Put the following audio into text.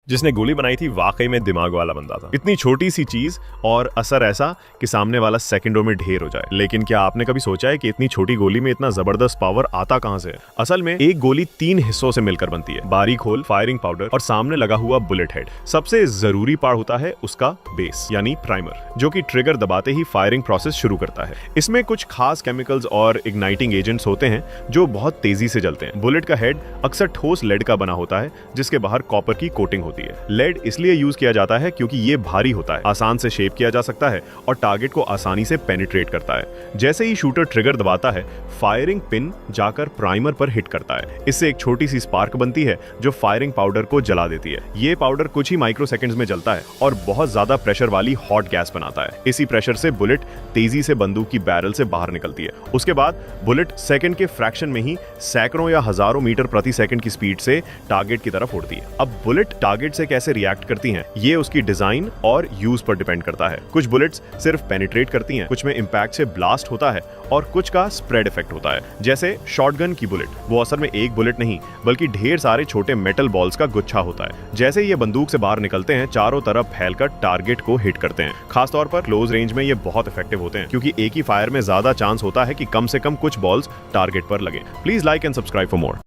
जिसने गोली बनाई थी वाकई में दिमाग वाला बंदा था। इतनी छोटी सी चीज और असर ऐसा कि सामने वाला सेकंडों में ढेर हो जाए। लेकिन क्या आपने कभी सोचा है कि इतनी छोटी गोली में इतना जबरदस्त पावर आता कहां से? असल में एक गोली 3 हिस्सों से मिलकर बनती है, बारीक होल, फायरिंग पाउडर और सामने लगा हुआ बुलेट हेड। सबसे जरूरी पार्ट होता है उसका बेस यानी प्राइमर, जो कि ट्रिगर दबाते ही फायरिंग प्रोसेस शुरू करता है। इसमें कुछ खास केमिकल्स और इग्नाइटिंग एजेंट्स होते हैं जो बहुत तेजी से जलते हैं। बुलेट का हेड अक्सर ठोस लेड का बना होता है जिसके बाहर कॉपर की कोटिंग होती है। लेड इसलिए यूज किया जाता है क्योंकि ये भारी होता है, आसान से शेप किया जा सकता है और टारगेट को आसानी से पेनिट्रेट करता है। जैसे ही शूटर ट्रिगर दबाता है, फायरिंग पिन जाकर प्राइमर पर हिट करता है। इससे एक छोटी सी स्पार्क बनती है जो फायरिंग पाउडर को जला देती है। ये पाउडर कुछ ही माइक्रो सेकंड्स में जलता है और बहुत ज्यादा प्रेशर वाली हॉट गैस बनाता है। इसी प्रेशर से बुलेट तेजी से बंदूक की बैरल से बाहर निकलती है। उसके बाद बुलेट सेकंड के फ्रैक्शन में ही सैकड़ों या हजारों मीटर प्रति सेकंड की स्पीड से टारगेट की तरफ उड़ती है। अब बुलेट टारगेट से कैसे रिएक्ट करती हैं, ये उसकी डिजाइन और यूज पर डिपेंड करता है। कुछ बुलेट्स सिर्फ पेनिट्रेट करती हैं, कुछ में इंपैक्ट से ब्लास्ट होता है और कुछ का स्प्रेड इफेक्ट होता है। जैसे शॉटगन की बुलेट, वो असल में एक बुलेट नहीं बल्कि ढेर सारे छोटे मेटल बॉल्स का गुच्छा होता है। जैसे ये बंदूक से बाहर निकलते हैं, चारों तरफ फैलकर टारगेट को हिट करते हैं। खासतौर पर क्लोज रेंज में ये बहुत इफेक्टिव होते हैं क्योंकि एक ही फायर में ज्यादा चांस होता है कि कम से कम कुछ बॉल्स टारगेट पर लगे। Please like and subscribe for more.